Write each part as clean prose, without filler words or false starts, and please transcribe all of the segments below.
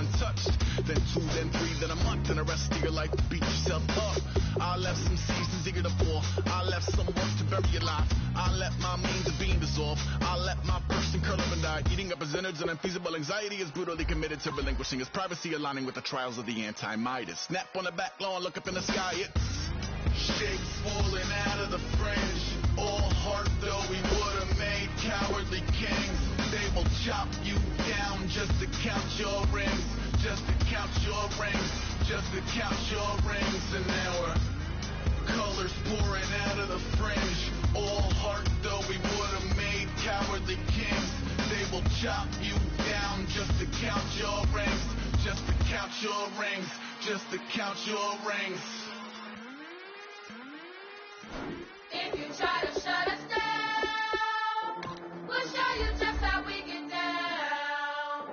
untouched. Then 2, then 3, then a month, and the rest of your life to beat yourself up. I left some seasons eager to fall. I left some work to bury alive. I let my means of being dissolved. I let my person curl up and die. Eating up his innards and unfeasible anxiety is brutally committed to relinquishing his privacy, aligning with the trials of the anti-Midas. Snap on the back lawn, look up in the sky, it's shapes falling out of the fringe. All heart though we would've made cowardly kings. They will chop you down just to count your rings. Just to count your rings. Just to count your rings. And now we're colors pouring out of the fringe. All heart though we would've made cowardly kings. They will chop you down just to count your rings. Just to count your rings. Just to count your rings. If you try to shut us down, we'll show you just how we get down.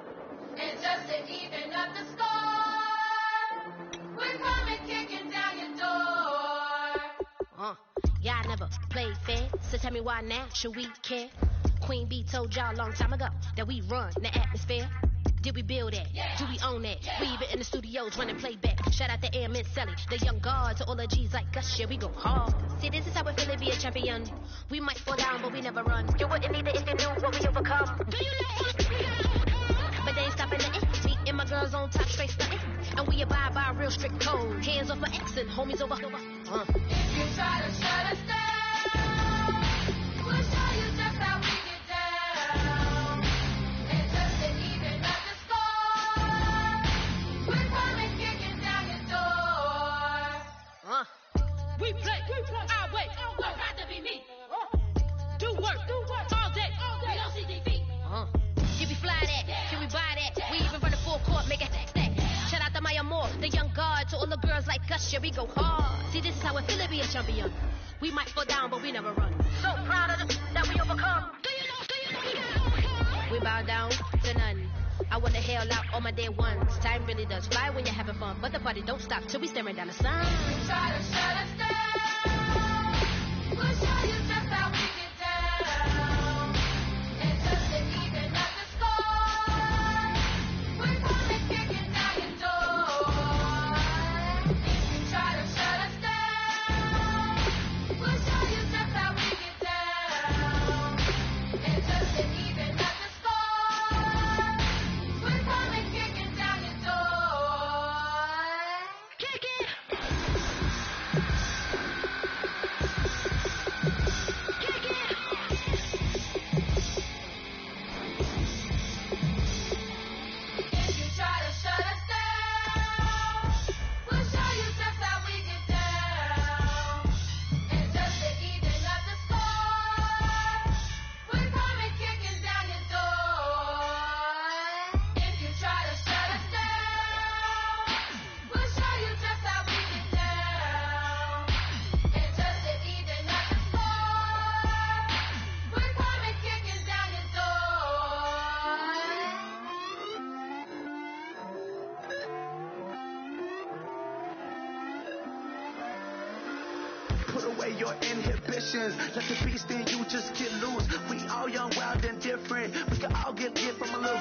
And just to even up the score, we're coming kicking down your door. Y'all never played fair, so tell me why now should we care? Queen Bee told y'all a long time ago that we run the atmosphere. Did we build that? Yeah. Do we own that? Yeah. We even in the studios running playback. Shout out to Airman Selly, the young guard, to all the G's like us. Yeah, we go hard. See, this is how we feel to be a champion. We might fall down, but we never run. You wouldn't need it if you knew what we overcome. Do you know? But they ain't stopping nothing. Me and my girls on top, straight stunting. And we abide by a real strict code. Hands off my ex and homies over. If you try to shut us down, we'll show you just how we get down. And just to even up the score, we're coming kicking down your door. We play our way. Don't have to be me. Do work all day. We don't see defeat. Can we fly that? Can we buy that? We even run a full court, make it stack. Shout out to Maya Moore, the young guard, to all the girls like us. Yeah, we go hard. See, this is how it feel to be a champion. We might fall down, but we never run. So proud of that we overcome. Do you know? We bow down to none. I wanna hail out all my day ones. Time really does fly when you're having fun, but the party don't stop till we staring down the sun. Try to shut us down. We'll show you just how we get down. And just to even up the score, we're coming kicking down your door. If you try to shut us down, we'll show you just how we get down. And just to even up the score, we're coming kicking down your door. Kick it! If you try to shut us down, we'll show you just how we get down. And just to even up the score, we're coming kicking down your door. If you try to shut us down, we'll show you just how we get down. And just to even up the score, we're coming kicking down your door. Put away your inhibitions. Let the beast in you just get loose. We all young, wild, and different. We can all get from a little.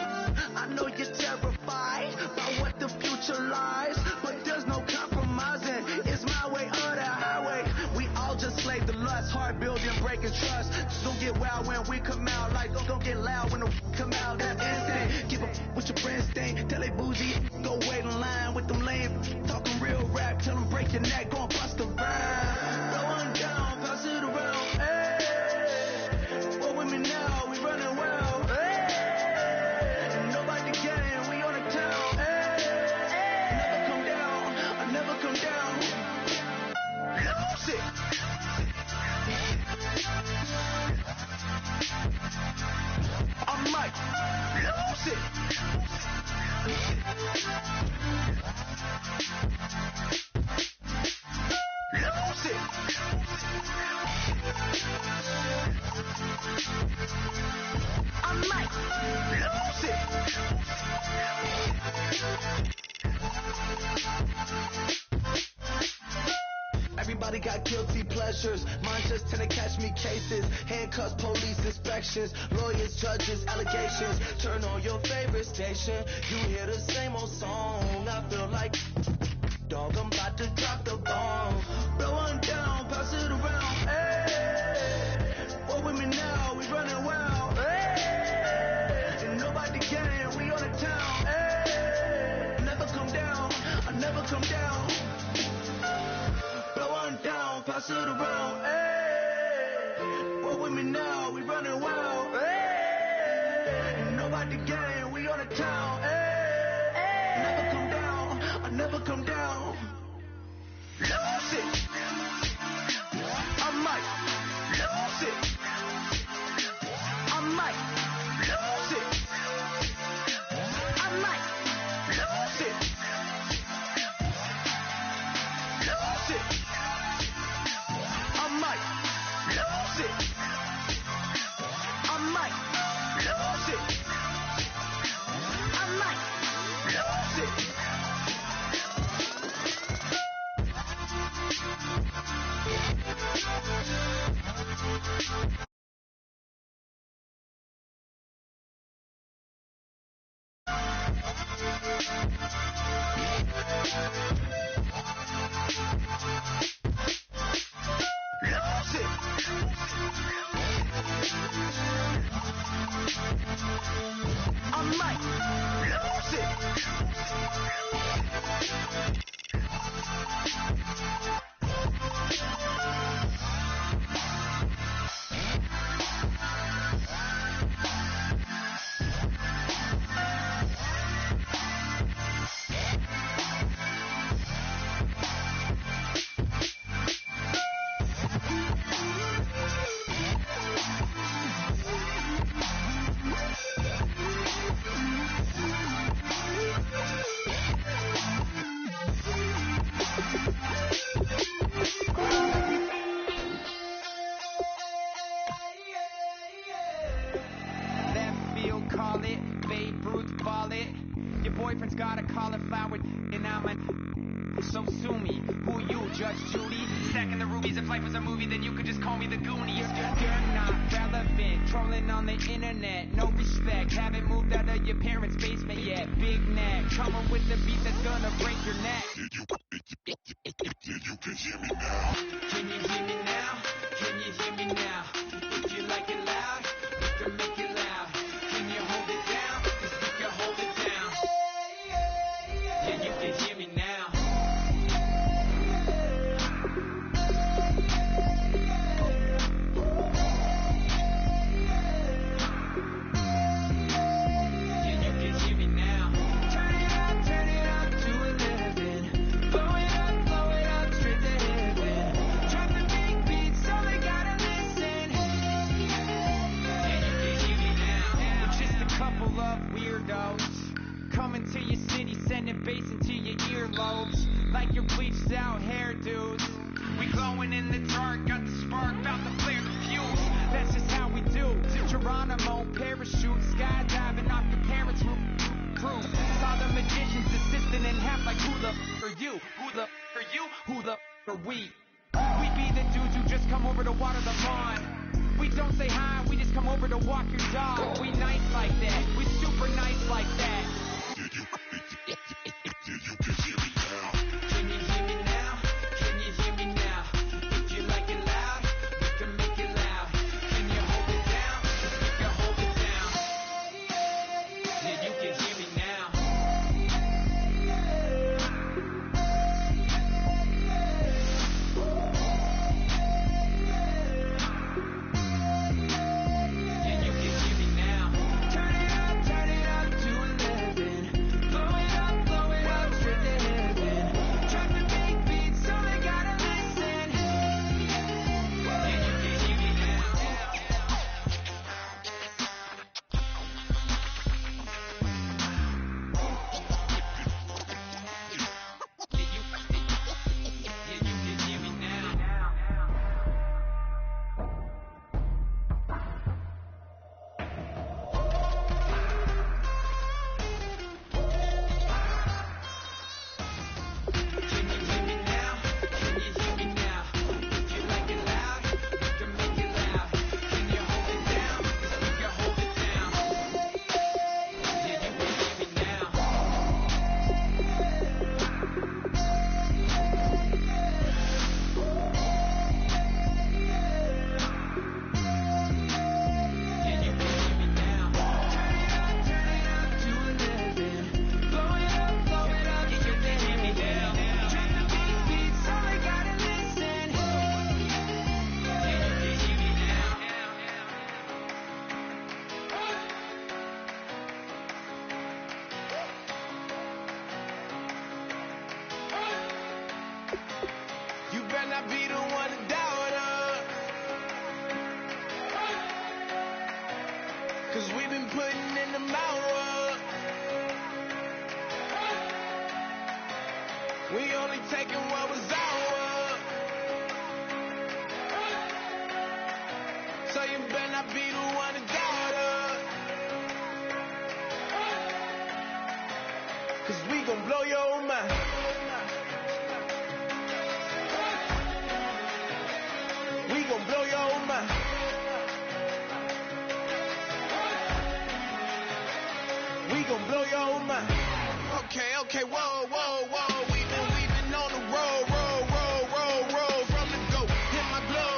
I know you're terrified by what the future lies, but there's no compromising. It's my way or the highway. We all just slave the lust, heart building, breaking trust. Just don't get wild when we come out. Like don't get loud when the come out. That instant. Give up with your friends thing. Tell they bougie. Go wait in line with them lame. Talking real rap. Tell them break your neck. Gon' bust the rhyme. Going down, pass it around. Hey, what with me now? We running well. Hey, nobody getting. We on the town. Hey, never come down. I never come down. Lose it. I'm Mike. Lose it. Lose it. I'm Mike. Lose it. Everybody got guilty pleasures. Mine just tend to catch me cases. Handcuffs, police inspections, lawyers, judges, allegations. Turn on your favorite station. You hear the same old song. pass it around. Hey, roll with me now, we running wild. Hey, nobody gang, we on the town. Hey, never come down, I never come down. Lose it, I might lose it. I might lose it. I might lose it. Lose it. I might lose it. I might lose it. I might lose it. Lose it. I might lose it. Left field, call it. Babe Ruth, ball it. Your boyfriend's got a cauliflower, and I'm a. So sue me. Who you, Judge Judy? Stacking the rubies. If life was a movie, then you could just call me the Goonies. You're not relevant. Trolling on the internet. No respect. Haven't moved out of your parents' basement yet. Big neck. Coming with the beat that's gonna break your neck. You can hear me now. Can you hear me now? Can you hear me now? If you like it loud, we can make it loud. Can you hold it down? 'Cause we can hold it down. Yeah, you can hear me now. Yeah, you can hear me now. Turn it up to 11. Blow it up straight to heaven. Drop the big beats, so they gotta listen. Yeah, you can hear me now. We're just a couple of weirdos coming to your city, sending bass into your earlobes like your bleached out hairdos. We glowing in the dark, got the spark, about to flare the fuse. That's just how we do. Geronimo, parachute, skydiving off your parents' roof. Saw the magician's assistant in half like who the are you? Who the are you? Who the are we? We be the dudes who just come over to water the lawn. We don't say hi, we just come over to walk your dog. We nice like that, we super nice like that. You can hear me now. Can you hear me now? Can you hear me now? If you like it loud, we can make it loud. Can you hold it down? 'Cause we can hold it down. Yeah, you can hear me now. Yeah, you can hear me now. Turn it up to 11. not be the one to doubt her. 'Cause we've been putting in the hour. We only taking what was ours. So you better not be the one to doubt her. 'Cause we gon' blow your mind. We gon' blow your mind. We gon' blow your mind. Okay, whoa. We've been on the road. From the go. Hit my blow.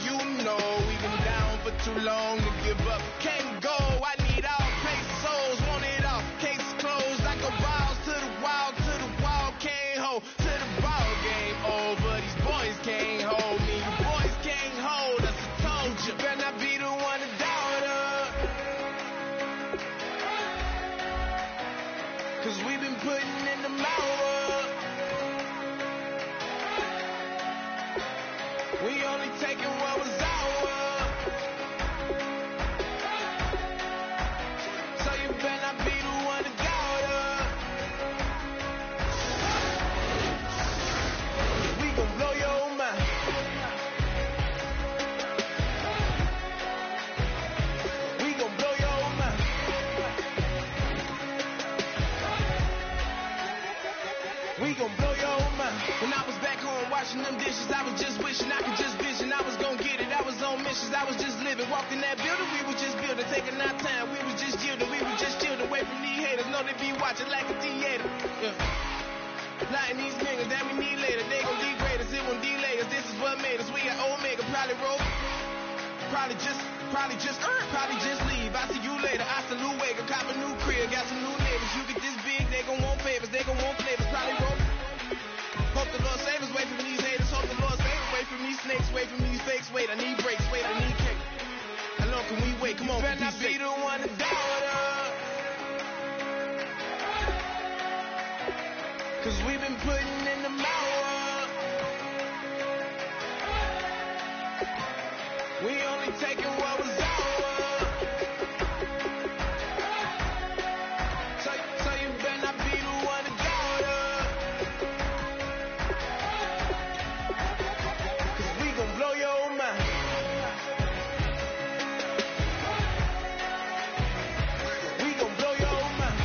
You know we've been down for too long to give up. Can't go. I need all pesos. Want it all. Case closed. I go balls to the wall. Can't hold to the ball game over. These boys can't hold me. You boys can't hold us. I told you. Better not be the one to doubt her. 'Cause we've been putting in the hour. We only taking what was ours. So you better not be the one to doubt her. We gon' blow your mind. We gon' blow your mind. We gon' blow your mind. When I was back home washing them dishes, I was just wishing I could just vision. I was gon' get it. I was on missions. I was just living. Walked in that building, we was just building. Taking our time, we was just yielding. We was just chilled away from these haters. Know they be watching like a theater. Yeah. Lighting these niggas that we need later. They gon' degrade us, it won't delay us. This is what made us. We got Omega, probably roll. Probably just leave. I see you later. I salute Wake, cop a new crib, got some new neighbors. You get this big, they gon' want favors, they gon' want flavors. Probably roll. Hope the Lord save us, wait from these haters. Hope the Lord save us, wait from these snakes, wait from these fakes. Wait, I need breaks, wait, I need cake. How long can we wait? Come on, you better not be the one to doubt her. 'Cause we've been putting in the hour. We only taking what was ours. So you better not be the one to doubt her. 'Cause we gon' blow your mind. We gon' blow your mind.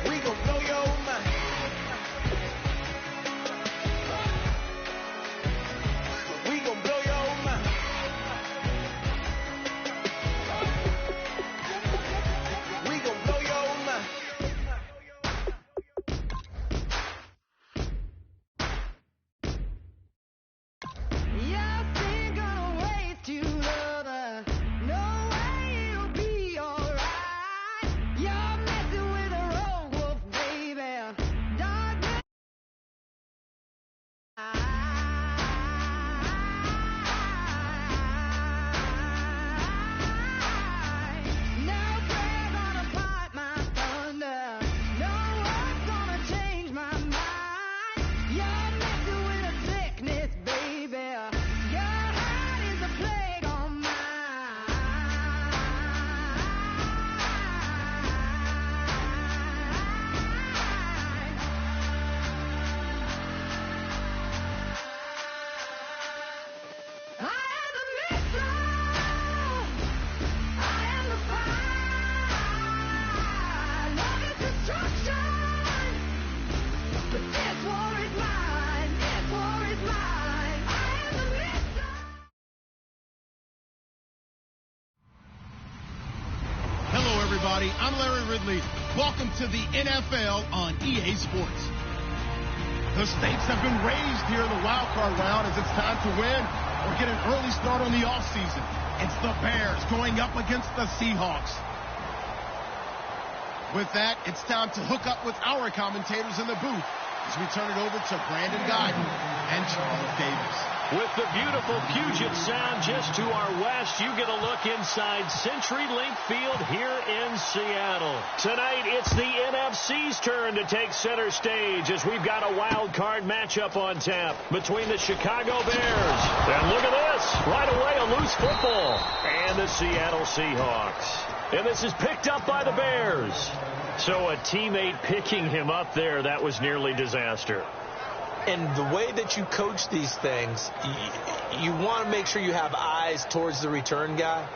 We gon' blow your mind. We gon' blow your mind. We gon' blow your mind. Your thing gonna waste you, lover. No way it'll be alright. You're messing with a rogue wolf, baby. Darkness. No prayer gonna fight my thunder. No one's gonna change my mind. You're messing with a sickness, baby. Your heart is a plague on I am the missile. I am the fire. Love is destruction. But this war is mine. This war is mine. I am the missile. Hello, everybody. I'm Larry Ridley. Welcome to the NFL on EA Sports. The stakes have been raised here in the wild card round as it's time to win or get an early start on the offseason. It's the Bears going up against the Seahawks. With that, it's time to hook up with our commentators in the booth as we turn it over to Brandon Guyton and Charles Davis. With the beautiful Puget Sound just to our west, you get a look inside CenturyLink Field here in Seattle. Tonight, it's the NFC's turn to take center stage as we've got a wild card matchup on tap between the Chicago Bears. And look at this. Right away, a loose football. And the Seattle Seahawks. And this is picked up by the Bears. So a teammate picking him up there, that was nearly disaster. And the way that you coach these things, you want to make sure you have eyes towards the return guy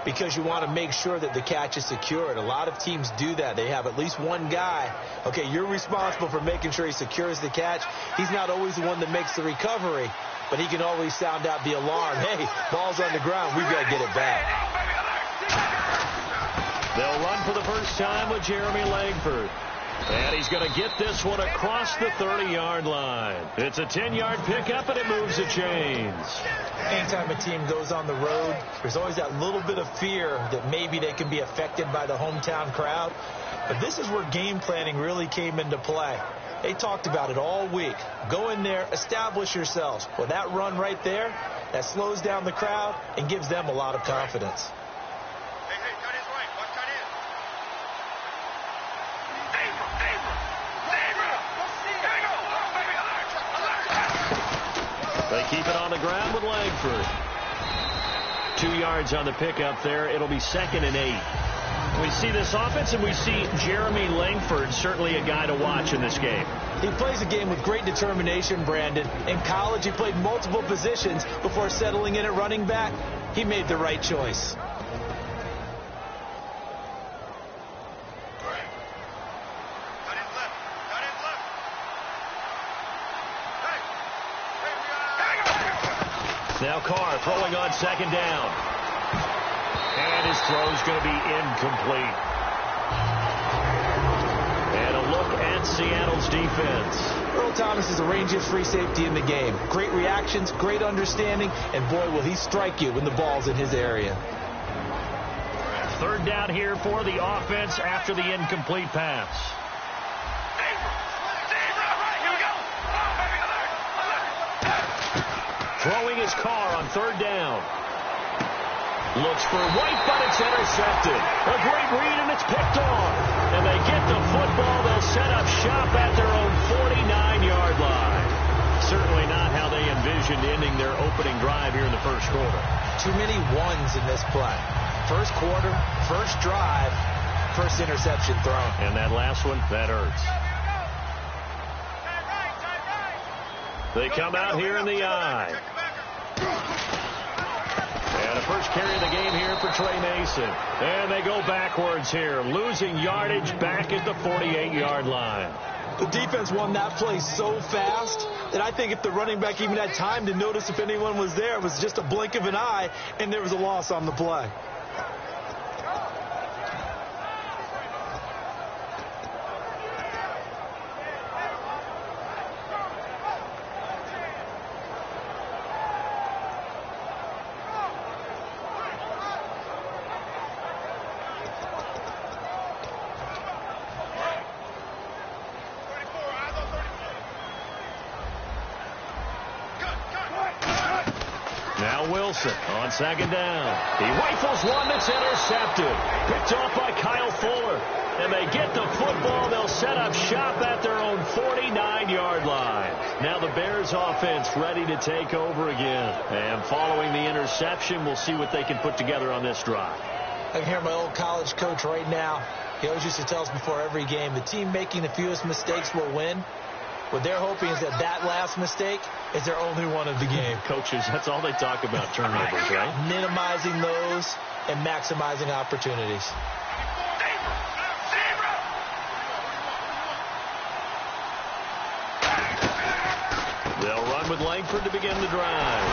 because you want to make sure that the catch is secured. A lot of teams do that. They have at least one guy. Okay, you're responsible for making sure he secures the catch. He's not always the one that makes the recovery, but he can always sound out the alarm. Hey, ball's on the ground. We've got to get it back. They'll run for the first time with Jeremy Langford. And he's going to get this one across the 30-yard line. It's a 10-yard pickup, and it moves the chains. Anytime a team goes on the road, there's always that little bit of fear that maybe they can be affected by the hometown crowd. But this is where game planning really came into play. They talked about it all week. Go in there, establish yourselves. Well, that run right there, that slows down the crowd and gives them a lot of confidence. They keep it on the ground with Langford. 2 yards on the pickup there. It'll be 2nd and 8. We see this offense, and we see Jeremy Langford, certainly a guy to watch in this game. He plays a game with great determination, Brandon. In college, he played multiple positions before settling in at running back. He made the right choice. Now Carr throwing on 2nd down. And his throw's going to be incomplete. And a look at Seattle's defense. Earl Thomas is the rangiest free safety in the game. Great reactions, great understanding, and boy, will he strike you when the ball's in his area. 3rd down here for the offense after the incomplete pass. Throwing his Carr on 3rd down. Looks for White, but it's intercepted. A great read, and it's picked off. And they get the football. They'll set up shop at their own 49-yard line. Certainly not how they envisioned ending their opening drive here in the first quarter. Too many ones in this play. First quarter, first drive, first interception thrown. And that last one, that hurts. They come out here in the eye. And a first carry of the game here for Trey Mason. And they go backwards here, losing yardage back at the 48-yard line. The defense won that play so fast that I think if the running back even had time to notice if anyone was there, it was just a blink of an eye, and there was a loss on the play. Wilson on 2nd down. He rifles one that's intercepted. Picked off by Kyle Fuller. And they get the football. They'll set up shop at their own 49-yard line. Now the Bears offense ready to take over again. And following the interception, we'll see what they can put together on this drive. I can hear my old college coach right now. He always used to tell us before every game, the team making the fewest mistakes will win. What they're hoping is that that last mistake is their only one of the game. Coaches, that's all they talk about, turnovers, right? Minimizing those and maximizing opportunities. They'll run with Langford to begin the drive.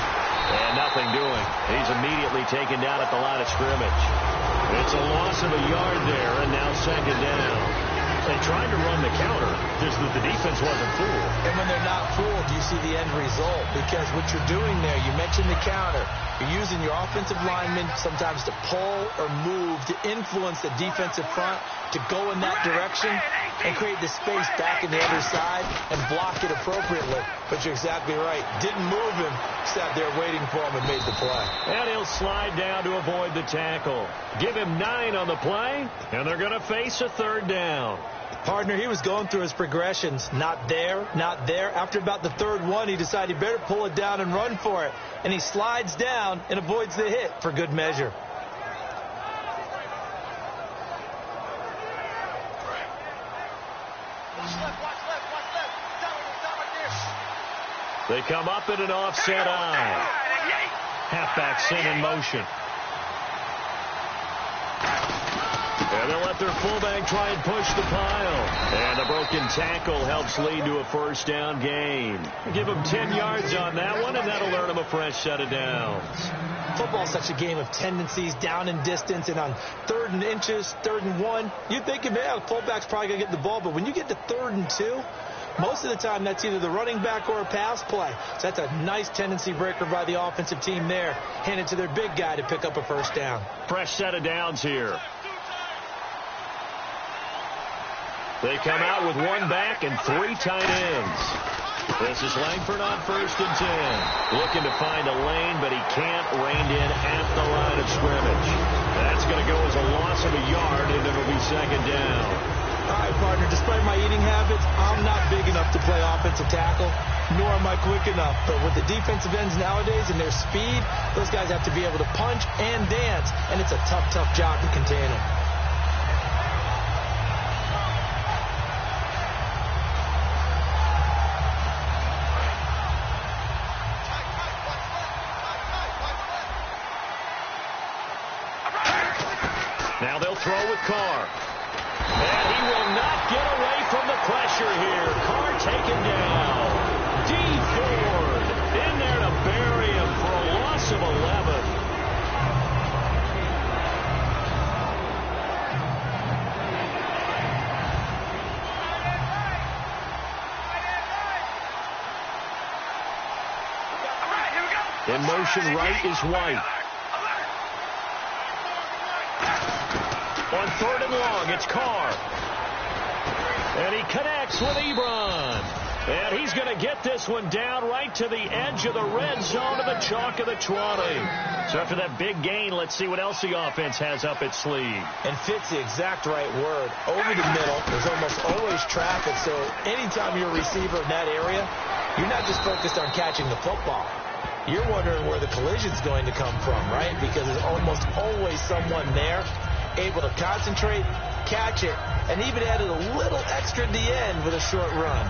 And nothing doing. He's immediately taken down at the line of scrimmage. It's a loss of a yard there, and now 2nd down. They tried to run the counter, just that the defense wasn't fooled. And when they're not fooled, you see the end result. Because what you're doing there, you mentioned the counter. You're using your offensive linemen sometimes to pull or move to influence the defensive front to go in that direction and create the space back in the other side and block it appropriately. But you're exactly right. Didn't move him, sat there waiting for him and made the play. And he'll slide down to avoid the tackle. Give him 9 on the play, and they're going to face a 3rd down. Partner, he was going through his progressions. Not there, not there. After about the 3rd one, he decided he better pull it down and run for it. And he slides down and avoids the hit for good measure. They come up in an offset eye. Halfback sent in motion. And they'll let their fullback try and push the pile. And a broken tackle helps lead to a 1st down gain. Give them 10 yards on that one, and that'll earn them a fresh set of downs. Football's such a game of tendencies, down and distance, and on 3rd and inches, 3rd and 1, you're thinking, man, the fullback's probably going to get the ball. But when you get to 3rd and 2, most of the time that's either the running back or a pass play. So that's a nice tendency breaker by the offensive team there. Hand it to their big guy to pick up a 1st down. Fresh set of downs here. They come out with 1 back and 3 tight ends. This is Langford on 1st and 10. Looking to find a lane, but he can't. Reined in at the line of scrimmage. That's going to go as a loss of a yard, and it'll be 2nd down. All right, partner, despite my eating habits, I'm not big enough to play offensive tackle, nor am I quick enough. But with the defensive ends nowadays and their speed, those guys have to be able to punch and dance, and it's a tough, tough job to contain them. Now they'll throw with Carr. And he will not get away from the pressure here. Carr taken down. D. Ford in there to bury him for a loss of 11. In motion right is White. On 3rd and long, it's Carr. And he connects with Ebron. And he's going to get this one down right to the edge of the red zone of the chalk of the 20. So after that big gain, let's see what else the offense has up its sleeve. And fits the exact right word. Over the middle, there's almost always traffic. So anytime you're a receiver in that area, you're not just focused on catching the football. You're wondering where the collision's going to come from, right? Because there's almost always someone there able to concentrate, catch it, and even added a little extra at the end with a short run.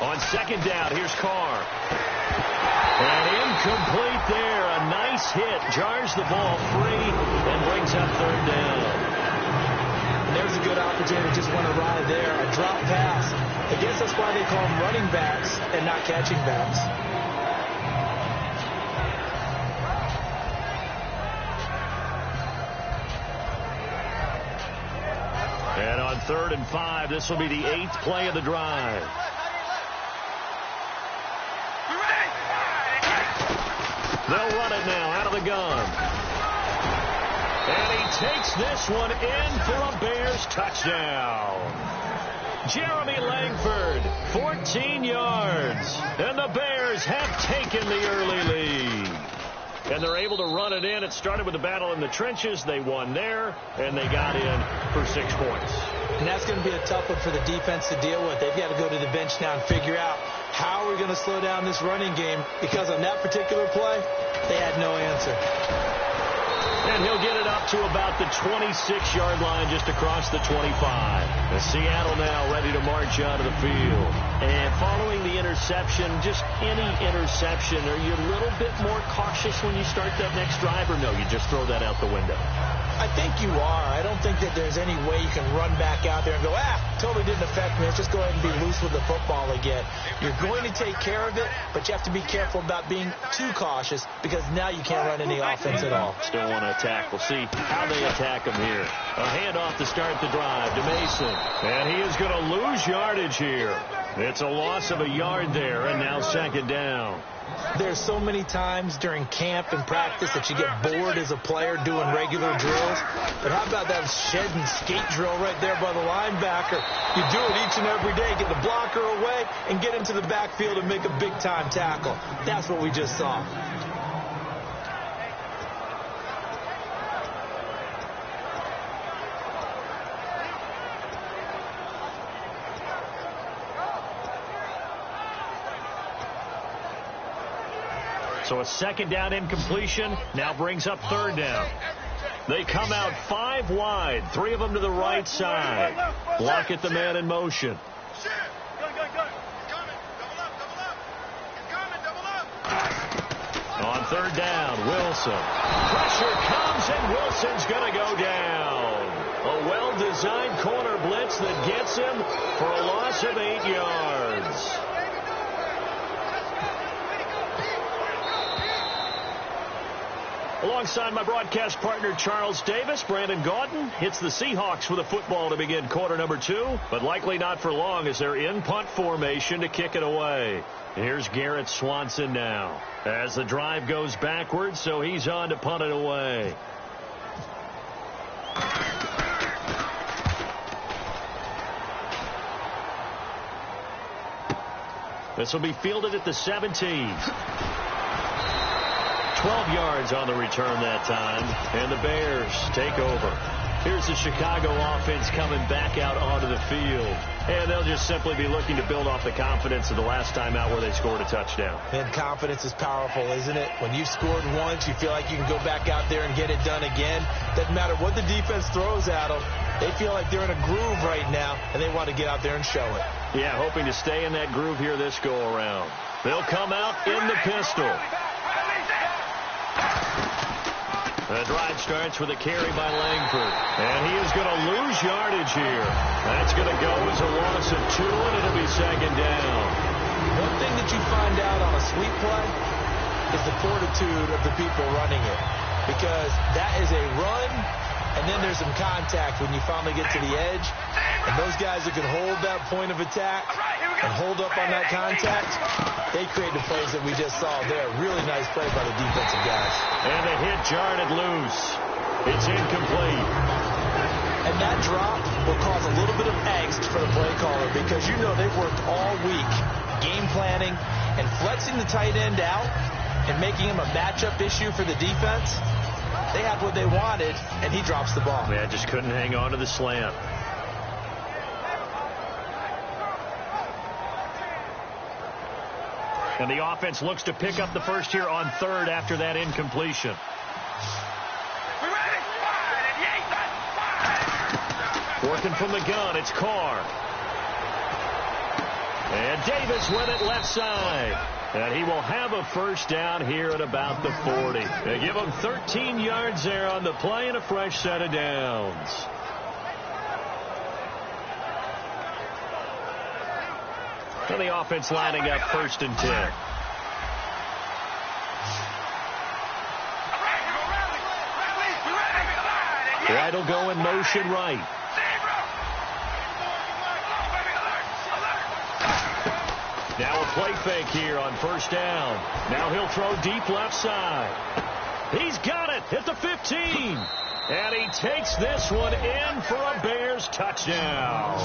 On 2nd down, here's Carr. And incomplete there. A nice hit. Jars the ball free and brings up 3rd down. And there's a good opportunity to just want to ride there. A drop pass. I guess that's why they call them running backs and not catching backs. And on 3rd and 5, this will be the 8th play of the drive. They'll run it now out of the gun. And he takes this one in for a Bears touchdown. Jeremy Langford, 14 yards. And the Bears have taken the early lead. And they're able to run it in. It started with the battle in the trenches. They won there, and they got in for 6 points. And that's going to be a tough one for the defense to deal with. They've got to go to the bench now and figure out how are we going to slow down this running game, because on that particular play, they had no answer. And he'll get it up to about the 26-yard line just across the 25. And Seattle now ready to march out of the field. And following the interception, just any interception, are you a little bit more cautious when you start that next drive, or no, you just throw that out the window? I think you are. I don't think that there's any way you can run back out there and go, totally didn't affect me. Let's just go ahead and be loose with the football again. You're going to take care of it, but you have to be careful about being too cautious because now you can't run any offense at all. Still want to attack. We'll see how they attack him here. A handoff to start the drive to Mason. And he is going to lose yardage here. It's a loss of a yard there, and now second down. There's so many times during camp and practice that you get bored as a player doing regular drills. But how about that shed and skate drill right there by the linebacker? You do it each and every day. Get the blocker away and get into the backfield and make a big-time tackle. That's what we just saw. So a second down incompletion now brings up third down. They come out 5 wide, 3 of them to the right side. Lockett the man in motion. On third down, Wilson. Pressure comes, and Wilson's going to go down. A well-designed corner blitz that gets him for a loss of 8 yards. Alongside my broadcast partner, Charles Davis, Brandon Gaudin hits the Seahawks with a football to begin quarter number 2, but likely not for long as they're in punt formation to kick it away. Here's Garrett Swanson now as the drive goes backwards, so he's on to punt it away. This will be fielded at the 17. 12 yards on the return that time, and the Bears take over. Here's the Chicago offense coming back out onto the field, and they'll just simply be looking to build off the confidence of the last time out where they scored a touchdown. And confidence is powerful, isn't it? When you've scored once, you feel like you can go back out there and get it done again. Doesn't matter what the defense throws at them. They feel like they're in a groove right now, and they want to get out there and show it. Yeah, hoping to stay in that groove here this go-around. They'll come out in the pistol. The drive starts with a carry by Langford. And he is going to lose yardage here. That's going to go as a loss of 2, and it'll be second down. One thing that you find out on a sweep play is the fortitude of the people running it. Because that is a run, and then there's some contact when you finally get to the edge. And those guys who can hold that point of attack and hold up on that contact, they create the plays that we just saw there. Really nice play by the defensive guys. And the hit jarred loose. It's incomplete. And that drop will cause a little bit of angst for the play caller because you know they've worked all week game planning and flexing the tight end out and making him a matchup issue for the defense. They had what they wanted, and he drops the ball. Yeah, just couldn't hang on to the slant. And the offense looks to pick up the first here on third after that incompletion. Working from the gun, it's Carr. And Davis went it left side. And he will have a first down here at about the 40. They give him 13 yards there on the play and a fresh set of downs. And the offense lining up 1st and 10. White will go in motion right. Now a play fake here on first down. Now he'll throw deep left side. He's got it at the 15. And he takes this one in for a Bears touchdown.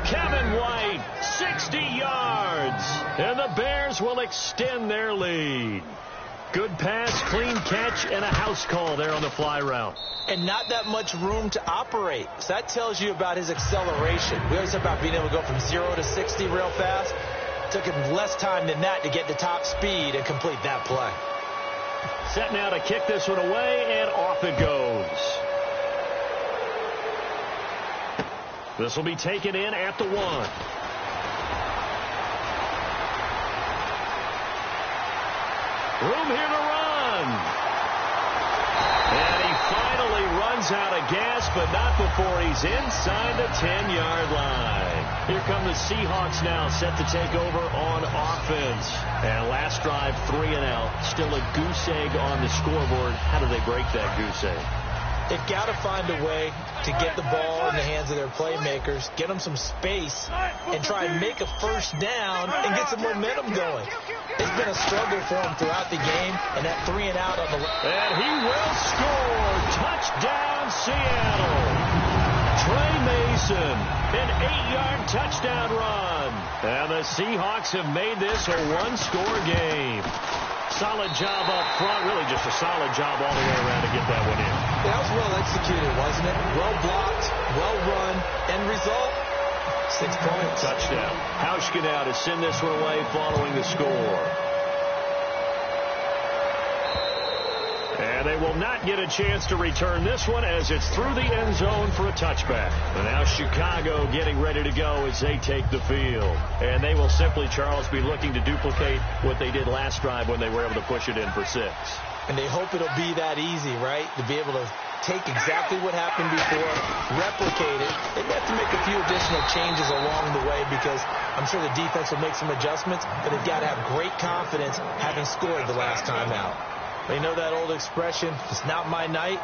Kevin White, 60 yards. And the Bears will extend their lead. Good pass, clean catch, and a house call there on the fly route. And not that much room to operate. So that tells you about his acceleration. We always talk about being able to go from 0 to 60 real fast. Took him less time than that to get to top speed and complete that play. Set now to kick this one away, and off it goes. This will be taken in at the 1. Room here to run. And he finally runs out of gas, but not before he's inside the 10-yard line. Here come the Seahawks now, set to take over on offense. And last drive, 3 and out. Still a goose egg on the scoreboard. How do they break that goose egg? They've got to find a way to get the ball in the hands of their playmakers, get them some space, and try and make a first down and get some momentum going. It's been a struggle for them throughout the game, and that 3 and out on the left. And he will score. Touchdown, Seattle. Trey Mason, an 8-yard touchdown run. And the Seahawks have made this a one-score game. Solid job up front, really just a solid job all the way around to get that one in. That was well executed, wasn't it? Well blocked, well run, end result, 6 points. Touchdown. Hauschka now to send this one away following the score. And they will not get a chance to return this one as it's through the end zone for a touchback. And now Chicago getting ready to go as they take the field. And they will simply, Charles, be looking to duplicate what they did last drive when they were able to push it in for 6. And they hope it'll be that easy, right? To be able to take exactly what happened before, replicate it. They have to make a few additional changes along the way because I'm sure the defense will make some adjustments, but they've got to have great confidence having scored the last time out. They know that old expression, it's not my night.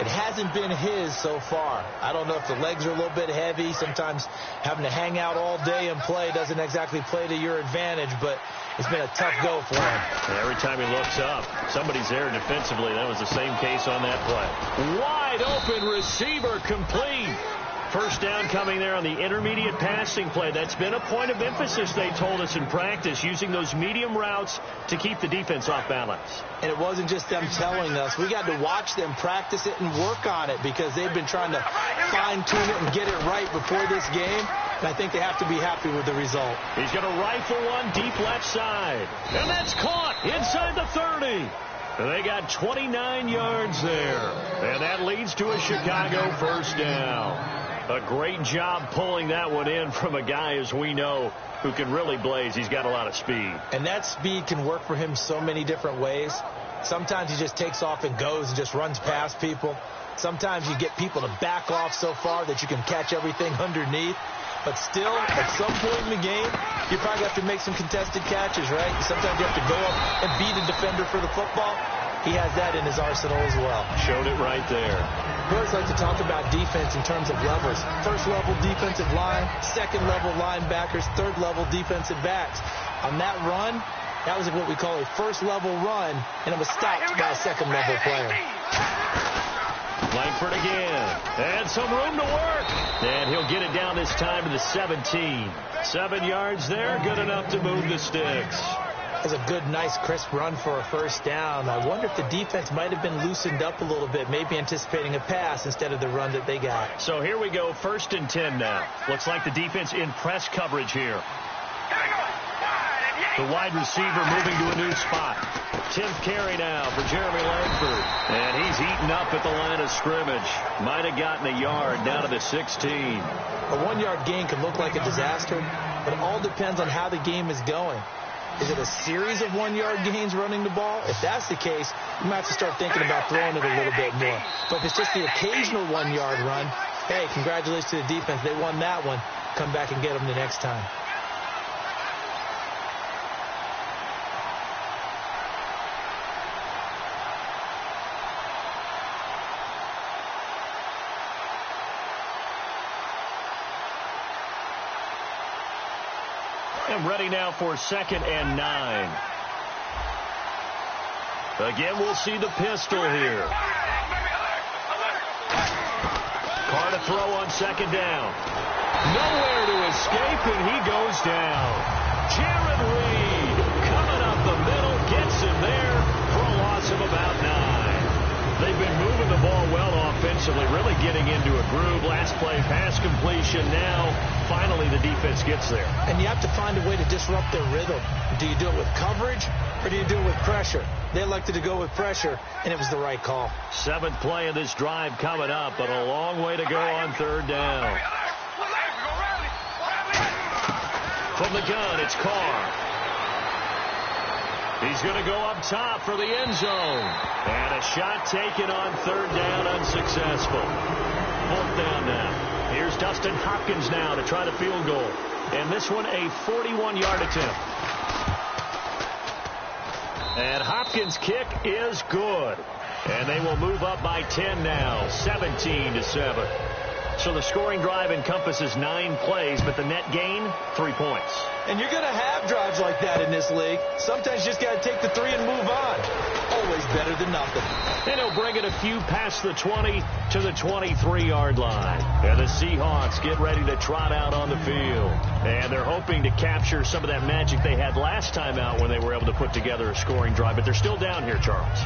It hasn't been his so far. I don't know if the legs are a little bit heavy. Sometimes having to hang out all day and play doesn't exactly play to your advantage, but it's been a tough go for him. And every time he looks up, somebody's there defensively. That was the same case on that play. Wide open receiver complete. First down coming there on the intermediate passing play. That's been a point of emphasis, they told us in practice, using those medium routes to keep the defense off balance. And it wasn't just them telling us. We got to watch them practice it and work on it because they've been trying to fine-tune it and get it right before this game. And I think they have to be happy with the result. He's going to rifle one deep left side. And that's caught inside the 30. And they got 29 yards there. And that leads to a Chicago first down. A great job pulling that one in from a guy, as we know, who can really blaze. He's got a lot of speed. And that speed can work for him so many different ways. Sometimes he just takes off and goes and just runs past people. Sometimes you get people to back off so far that you can catch everything underneath. But still, at some point in the game, you probably have to make some contested catches, right? Sometimes you have to go up and beat a defender for the football. He has that in his arsenal as well. Showed it right there. Birds like to talk about defense in terms of levels. First level defensive line, second level linebackers, third level defensive backs. On that run, that was what we call a first level run, and it was stopped by a second level player. Langford again. And some room to work. And he'll get it down this time to the 17. 7 yards there, good enough to move the sticks. That's a good, nice, crisp run for a first down. I wonder if the defense might have been loosened up a little bit, maybe anticipating a pass instead of the run that they got. So here we go, 1st and 10 now. Looks like the defense in press coverage here. The wide receiver moving to a new spot. 10th carry now for Jeremy Langford. And he's eaten up at the line of scrimmage. Might have gotten a yard down to the 16. A 1-yard gain can look like a disaster, but it all depends on how the game is going. Is it a series of 1-yard gains running the ball? If that's the case, you might have to start thinking about throwing it a little bit more. But if it's just the occasional 1-yard run, hey, congratulations to the defense. They won that one. Come back and get them the next time. And ready now for 2nd and 9. Again, we'll see the pistol here. Carr to throw on 2nd down. Nowhere to escape, and he goes down. Jared Reed coming up the middle, gets him there for a loss of about 9. They've been moving the ball well offensively, really getting into a groove. Last play, pass completion. Now, finally, the defense gets there. And you have to find a way to disrupt their rhythm. Do you do it with coverage, or do you do it with pressure? They elected to go with pressure, and it was the right call. 7th play of this drive coming up, but a long way to go on 3rd down. From the gun, it's Carr. He's going to go up top for the end zone. And a shot taken on 3rd down, unsuccessful. 4th down now. Here's Dustin Hopkins now to try the field goal. And this one a 41-yard attempt. And Hopkins' kick is good. And they will move up by 10 now, 17-7. So the scoring drive encompasses 9 plays, but the net gain, 3 points. And you're going to have drives like that in this league. Sometimes you just got to take the 3 and move on. Always better than nothing. And he'll bring it a few past the 20 to the 23-yard line. And the Seahawks get ready to trot out on the field. And they're hoping to capture some of that magic they had last time out when they were able to put together a scoring drive. But they're still down here, Charles.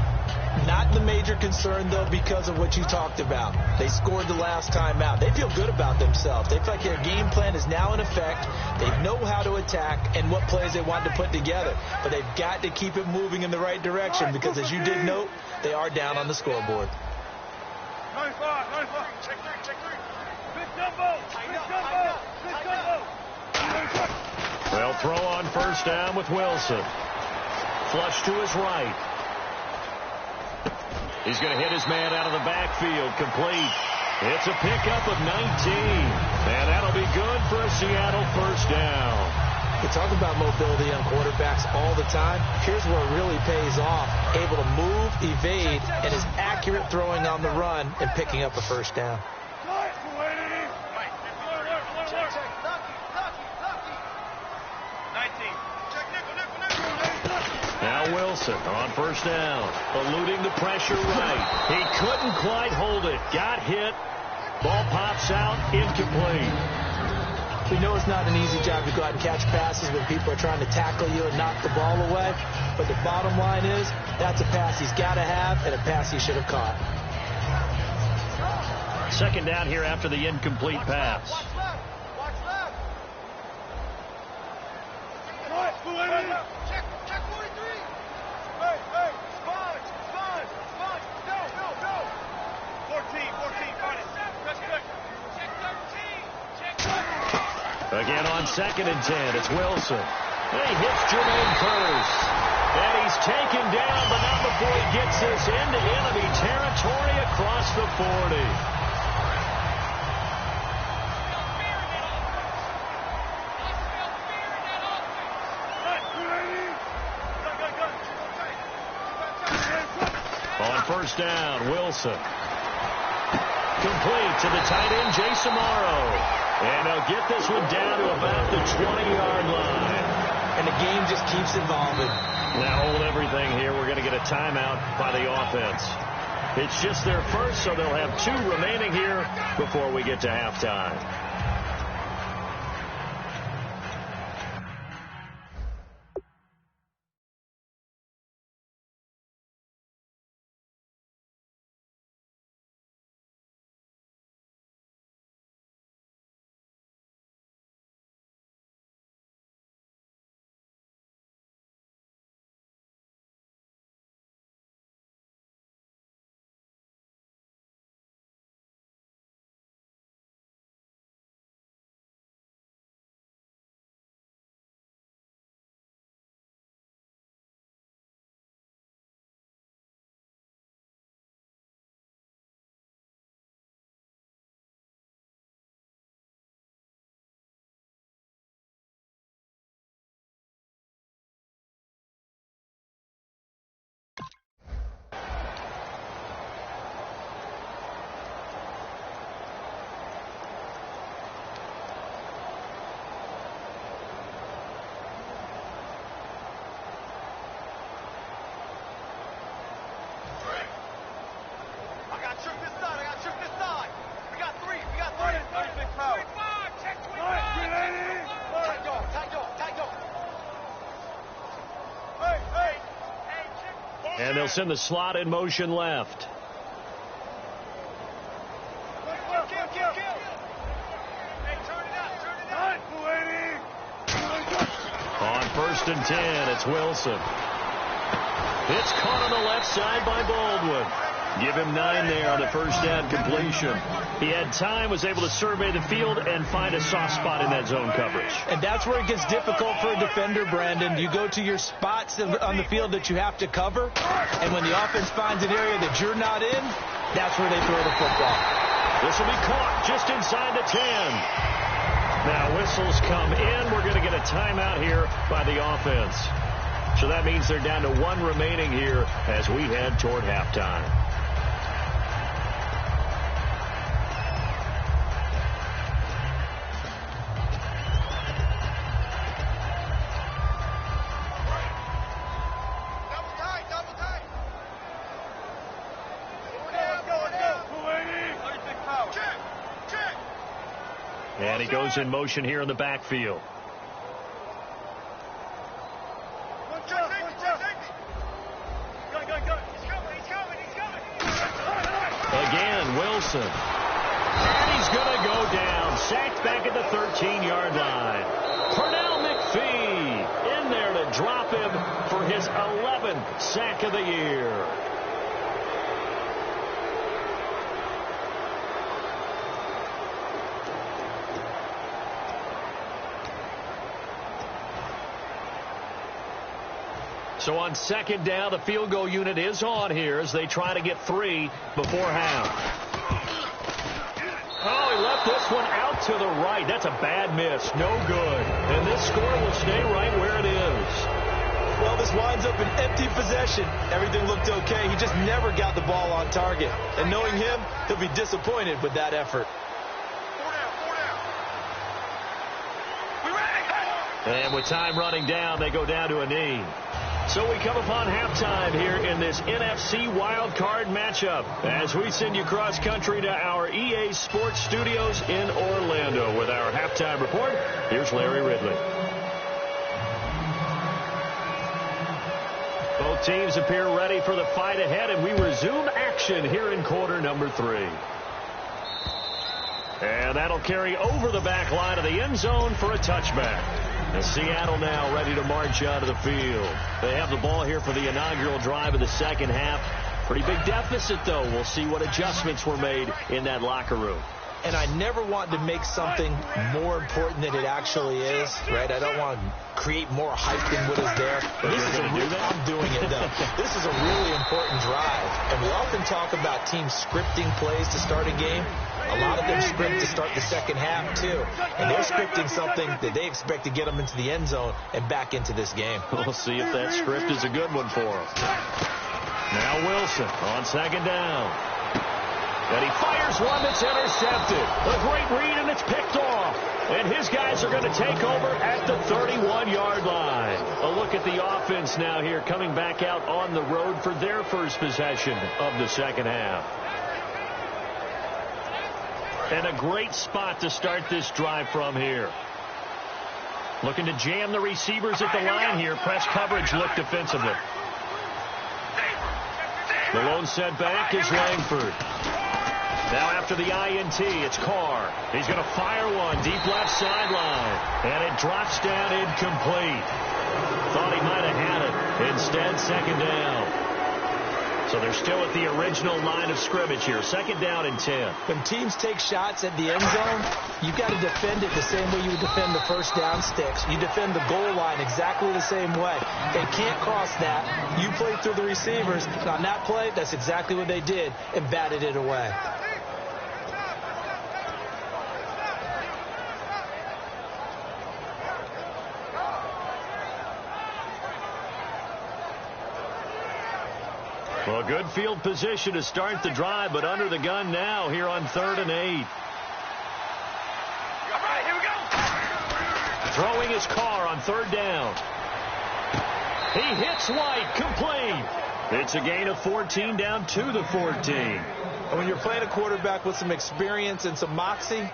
Not the major concern, though, because of what you talked about. They scored the last time out. They feel good about themselves. They feel like their game plan is now in effect. They know how to attack and what plays they want to put together. But they've got to keep it moving in the right direction because, as you did note, they are down on the scoreboard. 95, 95. Check 3, check 3. Big jumbo. Big jumbo. Big jumbo. They'll throw on 1st down with Wilson. Flush to his right. He's going to hit his man out of the backfield. Complete. It's a pickup of 19. And that'll be good for a Seattle 1st down. We talk about mobility on quarterbacks all the time. Here's where it really pays off. Able to move, evade, and is accurate throwing on the run and picking up a 1st down. Now Wilson on 1st down, eluding the pressure right. He couldn't quite hold it. Got hit. Ball pops out, incomplete. We know it's not an easy job to go out and catch passes when people are trying to tackle you and knock the ball away. But the bottom line is, that's a pass he's got to have and a pass he should have caught. 2nd down here after the incomplete pass. Check 43. Hey, Sponge, go. 14, find it. Check 13. Again on 2nd and 10, it's Wilson. He hits Jermaine Kearse. And he's taken down, but not before he gets this into enemy territory across the 40. On 1st down, Wilson. Complete to the tight end, Jason Morrow. And they'll get this one down to about the 20-yard line. And the game just keeps evolving. Now hold everything here. We're going to get a timeout by the offense. It's just their first, so they'll have 2 remaining here before we get to halftime. And they'll send the slot in motion left. On 1st and 10, it's Wilson. It's caught on the left side by Baldwin. Give him 9 there on the first down completion. He had time, was able to survey the field and find a soft spot in that zone coverage. And that's where it gets difficult for a defender, Brandon. You go to your spots on the field that you have to cover, and when the offense finds an area that you're not in, that's where they throw the football. This will be caught just inside the 10. Now whistles come in. We're going to get a timeout here by the offense. So that means they're down to 1 remaining here as we head toward halftime. And he goes in motion here in the backfield. Again, Wilson. And he's going to go down. Sacked back at the 13-yard line. Pernell McPhee in there to drop him for his 11th sack of the year. So on second down, the field goal unit is on here as they try to get 3 before half. Oh, he left this one out to the right. That's a bad miss. No good. And this score will stay right where it is. Well, this winds up an empty possession. Everything looked okay. He just never got the ball on target. And knowing him, he'll be disappointed with that effort. And with time running down, they go down to a knee. So we come upon halftime here in this NFC wildcard matchup as we send you cross country to our EA Sports Studios in Orlando with our halftime report. Here's Larry Ridley. Both teams appear ready for the fight ahead, and we resume action here in quarter number 3. And that'll carry over the back line of the end zone for a touchback. And Seattle now ready to march out of the field. They have the ball here for the inaugural drive of the second half. Pretty big deficit, though. We'll see what adjustments were made in that locker room. And I never want to make something more important than it actually is, right? I don't want to create more hype than what is there. But I'm doing it, though. This is a really important drive. And we often talk about teams scripting plays to start a game. A lot of them script to start the second half, too. And they're scripting something that they expect to get them into the end zone and back into this game. We'll see if that script is a good one for them. Now Wilson on second down. And he fires one that's intercepted. A great read, and it's picked off. And his guys are going to take over at the 31-yard line. A look at the offense now here coming back out on the road for their first possession of the second half. And a great spot to start this drive from here. Looking to jam the receivers at the line here. Press coverage look defensively. The lone setback is Langford. Now after the INT, it's Carr. He's going to fire one deep left sideline. And it drops down incomplete. Thought he might have had it. Instead, second down. So they're still at the original line of scrimmage here. Second down and 10. When teams take shots at the end zone, you've got to defend it the same way you would defend the first down sticks. You defend the goal line exactly the same way. They can't cross that. You play through the receivers. And on that play, that's exactly what they did and batted it away. Well, good field position to start the drive, but under the gun now here on 3rd and 8. All right, here we go. Throwing his Carr on 3rd down. He hits White, complete. It's a gain of 14 down to the 14. And when you're playing a quarterback with some experience and some moxie,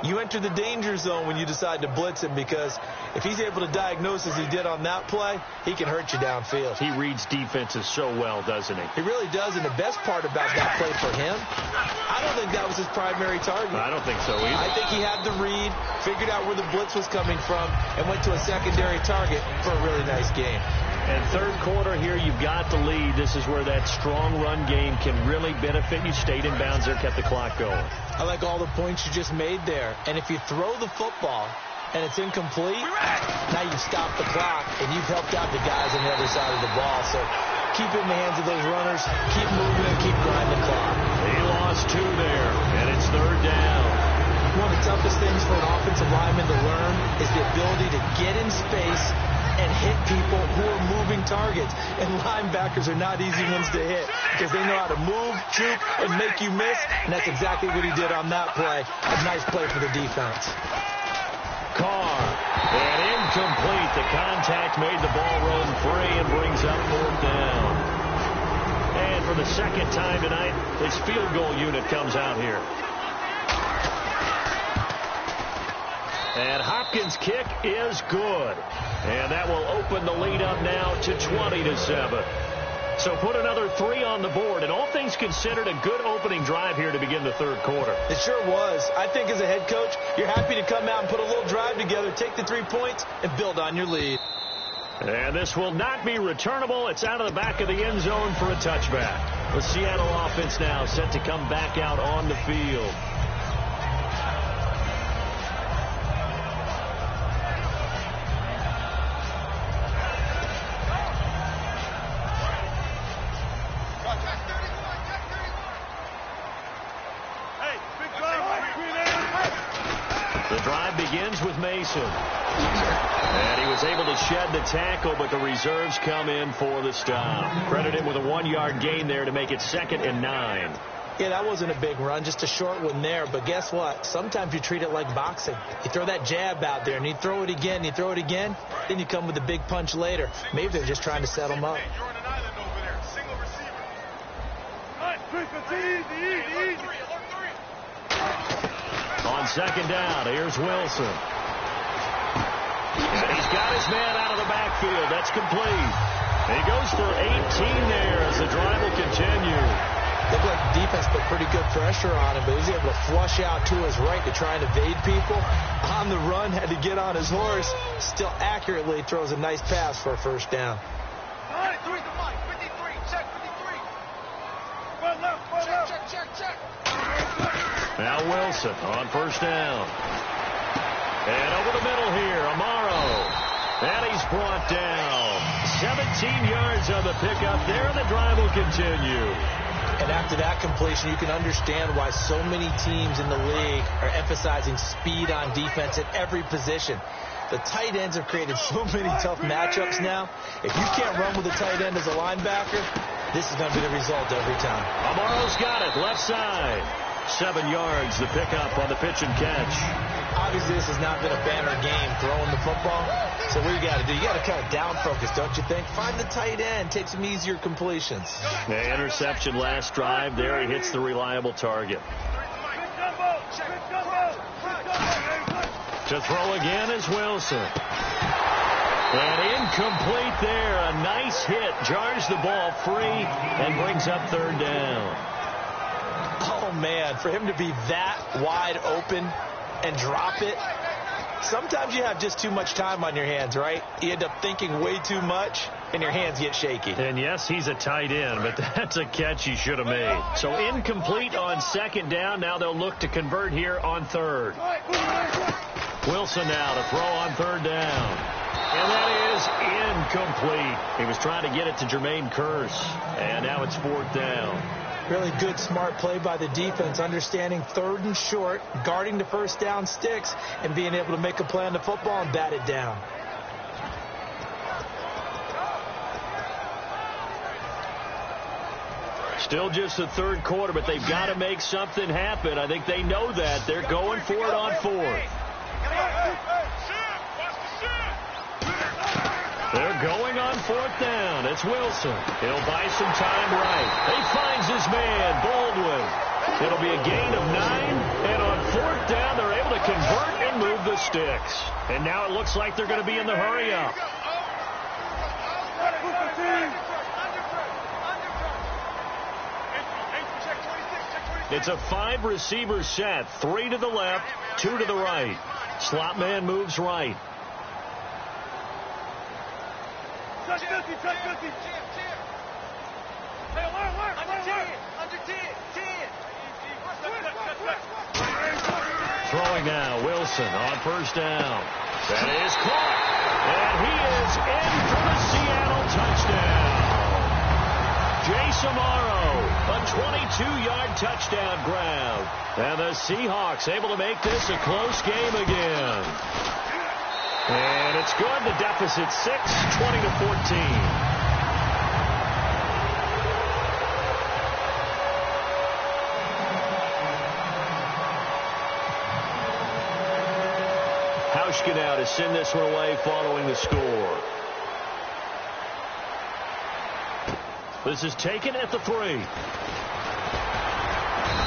you enter the danger zone when you decide to blitz him, because if he's able to diagnose as he did on that play, he can hurt you downfield. He reads defenses so well, doesn't he? He really does, and the best part about that play for him, I don't think that was his primary target. I don't think so either. I think he had the read, figured out where the blitz was coming from, and went to a secondary target for a really nice game. And third quarter here, you've got the lead. This is where that strong run game can really benefit you. Stayed in bounds there, kept the clock going. I like all the points you just made there. And if you throw the football and it's incomplete, now you've stopped the clock and you've helped out the guys on the other side of the ball. So keep it in the hands of those runners, keep moving and keep grinding the clock. He lost 2 there, and it's third down. One of the toughest things for an offensive lineman to learn is the ability to get in space and hit people who are moving targets. And linebackers are not easy ones to hit because they know how to move, juke, and make you miss. And that's exactly what he did on that play. A nice play for the defense. Carr, and incomplete. The contact made the ball roam free and brings up fourth down. And for the second time tonight, his field goal unit comes out here. And Hopkins' kick is good. And that will open the lead up now to 20-7. So put another 3 on the board. And all things considered, a good opening drive here to begin the third quarter. It sure was. I think as a head coach, you're happy to come out and put a little drive together, take the 3 points, and build on your lead. And this will not be returnable. It's out of the back of the end zone for a touchback. The Seattle offense now set to come back out on the field. The drive begins with Mason. And he was able to shed the tackle, but the reserves come in for the stop. Credit him with a 1-yard gain there to make it 2nd and 9. Yeah, that wasn't a big run, just a short one there. But guess what? Sometimes you treat it like boxing. You throw that jab out there, and you throw it again, and you throw it again. Then you come with a big punch later. Maybe they're just trying to set him up. You're on an island over there. Single receiver. Easy. On second down, here's Wilson. And he's got his man out of the backfield. That's complete. And he goes for 18 there as the drive will continue. Looked like the defense put pretty good pressure on him, but he was able to flush out to his right to try and evade people. On the run, had to get on his horse. Still accurately throws a nice pass for a first down. Now Wilson on first down. And over the middle here, Amaro. And he's brought down. 17 yards on the pickup there, and the drive will continue. And after that completion, you can understand why so many teams in the league are emphasizing speed on defense at every position. The tight ends have created so many tough matchups now. If you can't run with a tight end as a linebacker, this is going to be the result every time. Amaro's got it, left side. 7 yards, the pickup on the pitch and catch. Obviously, this has not been a banner game throwing the football. So what you got to do, you got to kind of down focus, don't you think? Find the tight end, take some easier completions. The interception last drive there. He hits the reliable target. To throw again is Wilson. And incomplete there. A nice hit. Jars the ball free and brings up third down. Oh, man, for him to be that wide open and drop it, sometimes you have just too much time on your hands, right? You end up thinking way too much, and your hands get shaky. And yes, he's a tight end, but that's a catch he should have made. So incomplete on second down. Now they'll look to convert here on third. Wilson now to throw on third down. And that is incomplete. He was trying to get it to Jermaine Kearse, and now it's fourth down. Really good, smart play by the defense, understanding third and short, guarding the first down sticks, and being able to make a play on the football and bat it down. Still just the third quarter, but they've got to make something happen. I think they know that. They're going for it on fourth. They're going on fourth down. It's Wilson. He'll buy some time right. He finds his man, Baldwin. It'll be a gain of 9. And on fourth down, they're able to convert and move the sticks. And now it looks like they're going to be in the hurry-up. It's a 5-receiver set. 3 to the left, 2 to the right. Slot man moves right. Touch 50, touch 50. Hey, alert. Under 10. Throwing now, Wilson on first down. That is caught. And he is in for the Seattle touchdown. Jay Samaro, a 22-yard touchdown grab. And the Seahawks able to make this a close game again. And it's good. The deficit 6, 20-14. Hauschka now to send this one away following the score. This is taken at the 3.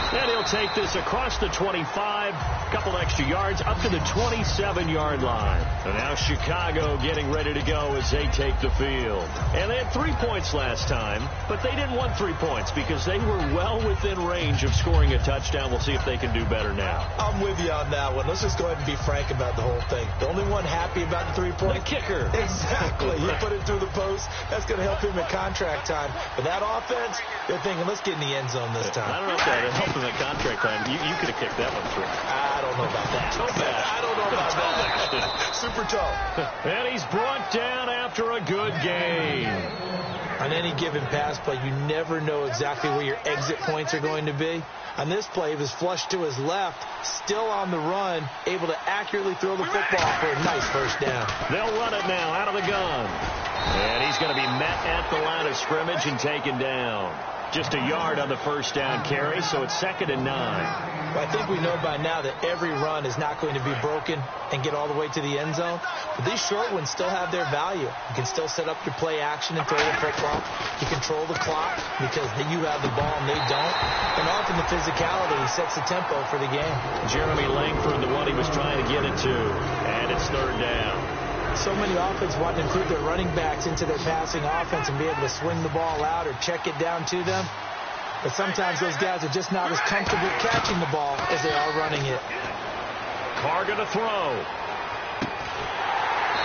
And he'll take this across the 25, a couple extra yards, up to the 27-yard line. And now Chicago getting ready to go as they take the field. And they had 3 points last time, but they didn't want 3 points because they were well within range of scoring a touchdown. We'll see if they can do better now. I'm with you on that one. Let's just go ahead and be frank about the whole thing. The only one happy about the 3-point? The kicker. Exactly. He put it through the post. That's going to help him at contract time. But that offense, they're thinking, let's get in the end zone this time. I don't know if that helped him at contract time. You could have kicked that one through. I don't know about that. I don't know about that. Super tough. And he's brought down after a good game. On any given pass play, you never know exactly where your exit points are going to be. On this play, he was flushed to his left, still on the run, able to accurately throw the football for a nice first down. They'll run it now out of the gun. And he's going to be met at the line of scrimmage and taken down. Just a yard on the first down carry, so it's 2nd and 9. Well, I think we know by now that every run is not going to be broken and get all the way to the end zone. But these short ones still have their value. You can still set up your play action and throw the football. You control the clock because you have the ball and they don't. And often the physicality sets the tempo for the game. Jeremy Langford, the one he was trying to get it to. And it's 3rd down. So many offenses want to include their running backs into their passing offense and be able to swing the ball out or check it down to them. But sometimes those guys are just not as comfortable catching the ball as they are running it. Carr going to throw.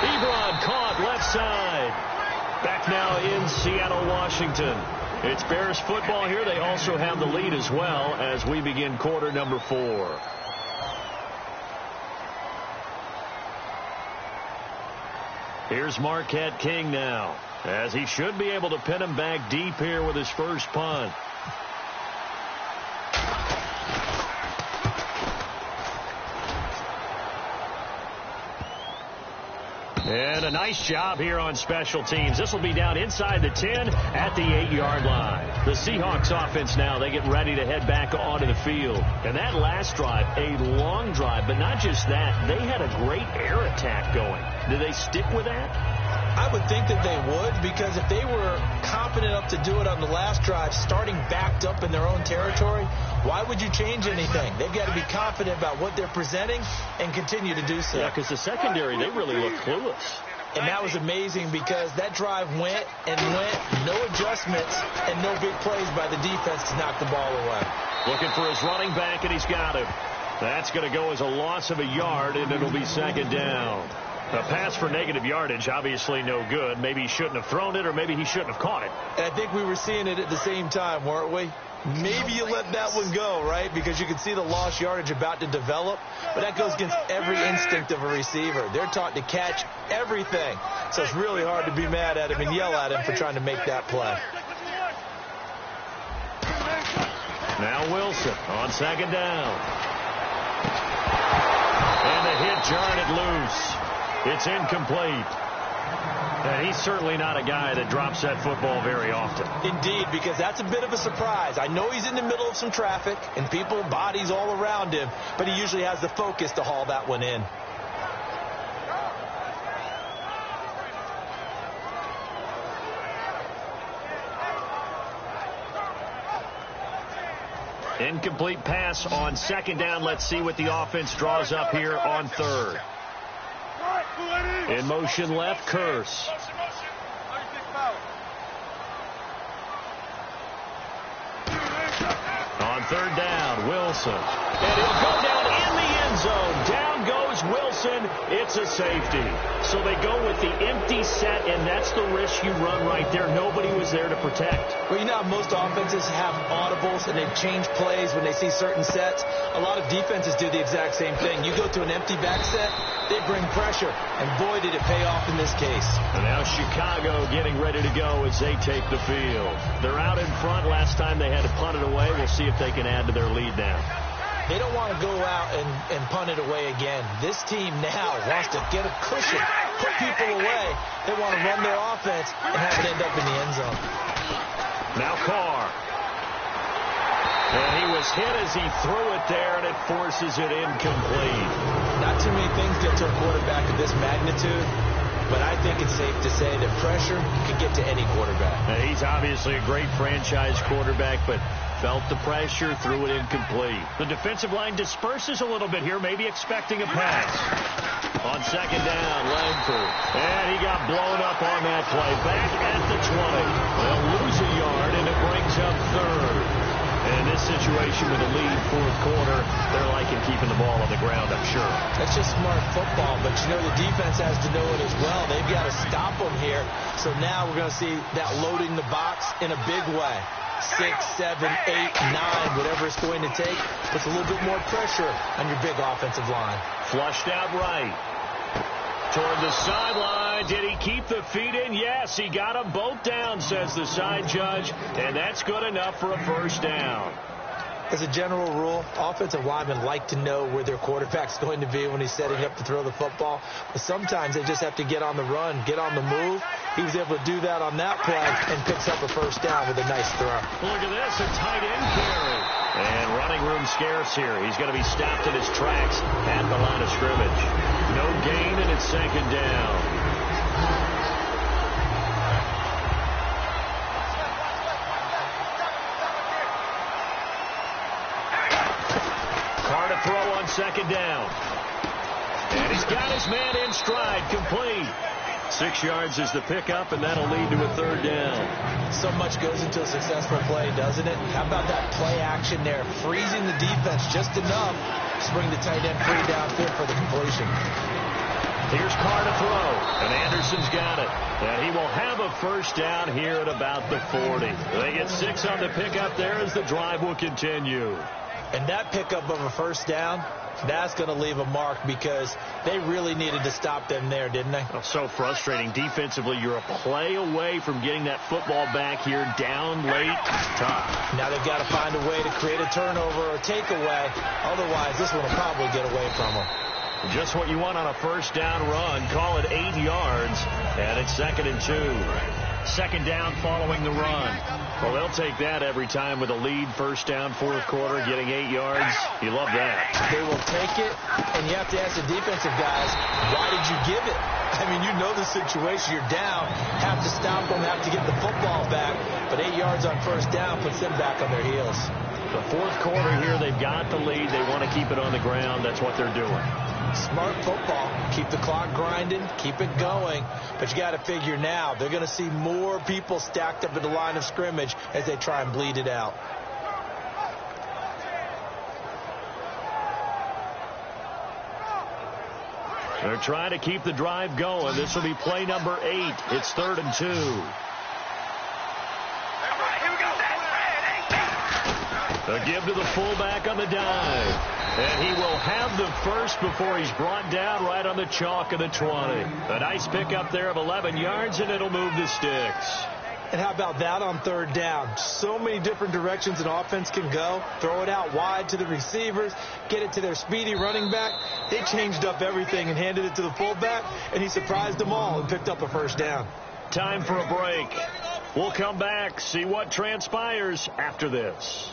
Ebron caught left side. Back now in Seattle, Washington. It's Bears football here. They also have the lead as well as we begin quarter number 4. Here's Marquette King now, as he should be able to pin him back deep here with his first punt. And a nice job here on special teams. This will be down inside the 10 at the 8-yard line. The Seahawks offense now, they get ready to head back onto the field. And that last drive, a long drive, but not just that. They had a great air attack going. Did they stick with that? I would think that they would, because if they were confident enough to do it on the last drive, starting backed up in their own territory, why would you change anything? They've got to be confident about what they're presenting and continue to do so. Yeah, because the secondary, they really look clueless. And that was amazing because that drive went and went, no adjustments and no big plays by the defense to knock the ball away. Looking for his running back, and he's got him. That's going to go as a loss of a yard, and it'll be 2nd down. A pass for negative yardage, obviously no good. Maybe he shouldn't have thrown it, or maybe he shouldn't have caught it. And I think we were seeing it at the same time, weren't we? Maybe you let that one go, right? Because you can see the lost yardage about to develop. But that goes against every instinct of a receiver. They're taught to catch everything. So it's really hard to be mad at him and yell at him for trying to make that play. Now Wilson on 2nd down. And the hit jarred it loose. It's incomplete. And he's certainly not a guy that drops that football very often. Indeed, because that's a bit of a surprise. I know he's in the middle of some traffic and people, bodies all around him, but he usually has the focus to haul that one in. Incomplete pass on 2nd down. Let's see what the offense draws up here on 3rd. In motion left, Curse. On 3rd down, Wilson. And he'll go down in the end zone. Down goes Here's Wilson. It's a safety. So they go with the empty set, and that's the risk you run right there. Nobody was there to protect. Well, you know how most offenses have audibles and they change plays when they see certain sets? A lot of defenses do the exact same thing. You go to an empty back set, they bring pressure, and boy, did it pay off in this case. And now Chicago getting ready to go as they take the field. They're out in front. Last time they had to punt it away. We'll see if they can add to their lead now. They don't want to go out and punt it away again. This team now wants to get a cushion, put people away. They want to run their offense and have it end up in the end zone. Now Carr. And he was hit as he threw it there, and it forces it incomplete. Not too many things get to a quarterback of this magnitude, but I think it's safe to say that pressure can get to any quarterback. Now, he's obviously a great franchise quarterback, but felt the pressure, threw it incomplete. The defensive line disperses a little bit here, maybe expecting a pass. On second down, Langford. And he got blown up on that play. Back at the 20. They'll lose a yard, and it brings up third. And this situation with a lead fourth quarter, they're liking keeping the ball on the ground, I'm sure. That's just smart football, but you know the defense has to know it as well. They've got to stop them here. So now we're going to see that loading the box in a big way. 6, 7, 8, 9, whatever it's going to take, puts a little bit more pressure on your big offensive line. Flushed out right. Toward the sideline. Did he keep the feet in? Yes, he got them both down, says the side judge, and that's good enough for a first down. As a general rule, offensive linemen like to know where their quarterback's going to be when he's setting up to throw the football. But sometimes they just have to get on the run, get on the move. He was able to do that on that play and picks up a first down with a nice throw. Look at this, a tight end carry. And running room scarce here. He's going to be stopped in his tracks at the line of scrimmage. No gain, and it's second down. Throw on second down. And he's got his man in stride, complete. 6 yards is the pickup, and that'll lead to a third down. So much goes into a successful play, doesn't it? How about that play action there, freezing the defense just enough to bring the tight end free downfield for the completion. Here's Carr to throw, and Anderson's got it. And he will have a first down here at about the 40. They get 6 on the pickup there as the drive will continue. And that pickup of a first down, that's going to leave a mark because they really needed to stop them there, didn't they? Oh, so frustrating. Defensively, you're a play away from getting that football back here down late. Tough. Now they've got to find a way to create a turnover or takeaway. Otherwise, this one will probably get away from them. Just what you want on a first down run. Call it 8 yards, and it's 2nd and 2. Second down following the run. Well, they'll take that every time with a lead. First down, fourth quarter, getting 8 yards. You love that. They will take it, and you have to ask the defensive guys, why did you give it? I mean, you know the situation. You're down, have to stop them, have to get the football back. But 8 yards on first down puts them back on their heels. The fourth quarter here, they've got the lead. They want to keep it on the ground. That's what they're doing. Smart football. Keep the clock grinding. Keep it going. But you got to figure now they're going to see more people stacked up at the line of scrimmage as they try and bleed it out. They're trying to keep the drive going. This will be play number 8. It's 3rd and 2. A give to the fullback on the dive. And he will have the first before he's brought down right on the chalk of the 20. A nice pickup there of 11 yards, and it'll move the sticks. And how about that on third down? So many different directions an offense can go. Throw it out wide to the receivers, get it to their speedy running back. They changed up everything and handed it to the fullback, and he surprised them all and picked up a first down. Time for a break. We'll come back, see what transpires after this.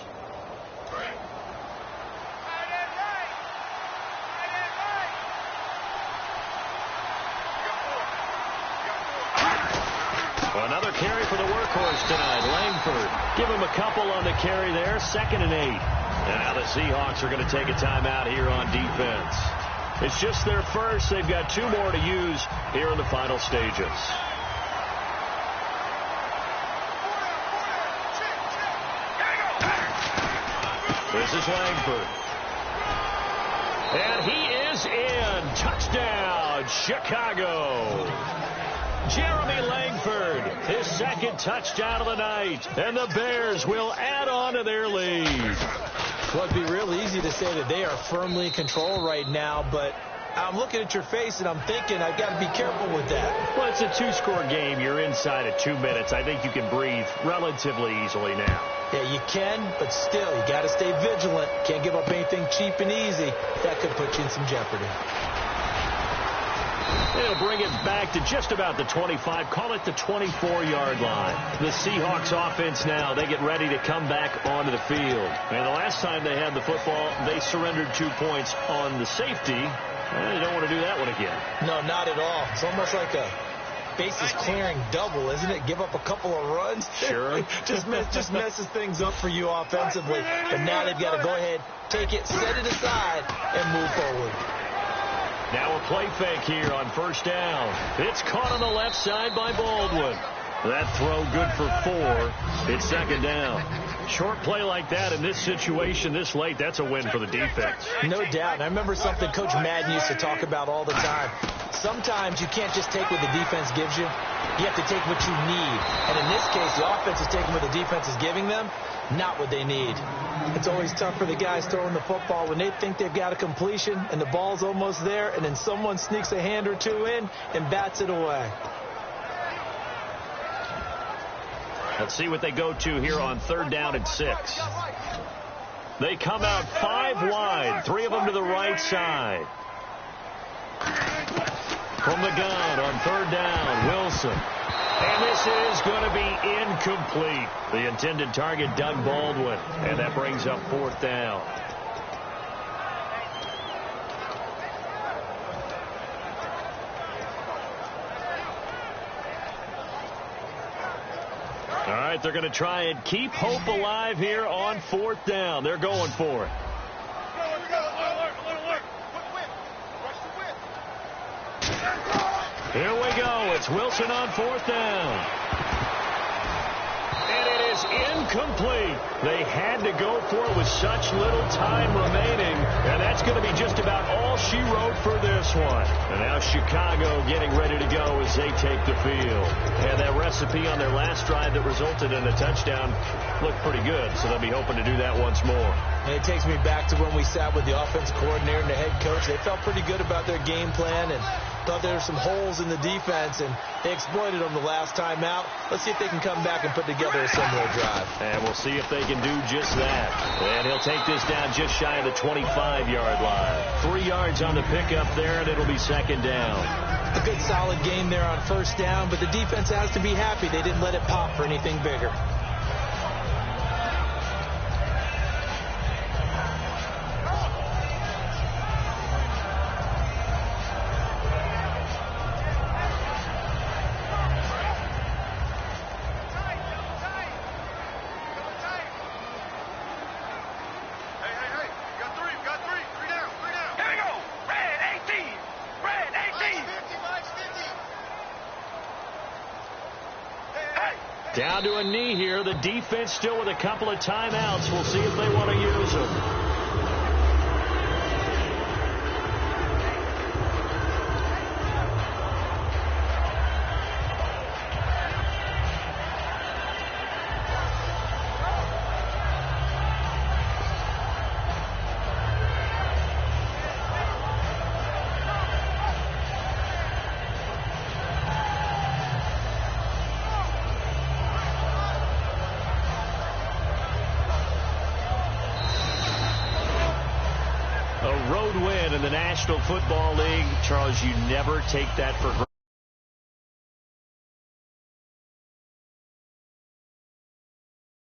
Another carry for the workhorse tonight, Langford. Give him a couple on the carry there, 2nd and 8. And now the Seahawks are going to take a timeout here on defense. It's just their first. They've got 2 more to use here in the final stages. This is Langford. And he is is in. Touchdown, Chicago. Jeremy Langford, his second touchdown of the night. And the Bears will add on to their lead. Well, it'd be real easy to say that they are firmly in control right now, but I'm looking at your face and I'm thinking I've got to be careful with that. Well, it's a two-score game. You're inside at 2 minutes. I think you can breathe relatively easily now. Yeah, you can, but still, you got to stay vigilant. Can't give up anything cheap and easy. That could put you in some jeopardy. They'll bring it back to just about the 25, call it the 24-yard line. The Seahawks offense now, they get ready to come back onto the field. And the last time they had the football, they surrendered 2 points on the safety. You don't want to do that one again. No, not at all. It's almost like a bases clearing double, isn't it? Give up a couple of runs. Sure. just messes things up for you offensively. But now they've got to go ahead, take it, set it aside, and move forward. Now a play fake here on first down. It's caught on the left side by Baldwin. That throw good for 4. It's second down. Short play like that in this situation this late, that's a win for the defense. No doubt. And I remember something Coach Madden used to talk about all the time. Sometimes you can't just take what the defense gives you. You have to take what you need. And in this case, the offense is taking what the defense is giving them, not what they need. It's always tough for the guys throwing the football when they think they've got a completion and the ball's almost there, and then someone sneaks a hand or two in and bats it away. Let's see what they go to here on third down and 6. They come out 5 wide, 3 of them to the right side. From the gun on third down, Wilson. And this is going to be incomplete. The intended target, Doug Baldwin. And that brings up 4th down. All right, they're going to try and keep hope alive here on 4th down. They're going for it. Here we go. It's Wilson on 4th down. And it is incomplete. They had to go for it with such little time remaining. And that's going to be just about all she wrote for this one. And now Chicago getting ready to go as they take the field. And that recipe on their last drive that resulted in a touchdown looked pretty good. So they'll be hoping to do that once more. And it takes me back to when we sat with the offensive coordinator and the head coach. They felt pretty good about their game plan and thought there were some holes in the defense, and they exploited them the last time out. Let's see if they can come back and put together a similar drive. And we'll see if they can do just that. And he'll take this down just shy of the 25-yard line. 3 yards on the pickup there, and it'll be second down. A good solid game there on first down, but the defense has to be happy they didn't let it pop for anything bigger. Down to a knee here. The defense still with a couple of timeouts. We'll see if they want to use them. National Football League. Charles, you never take that for granted.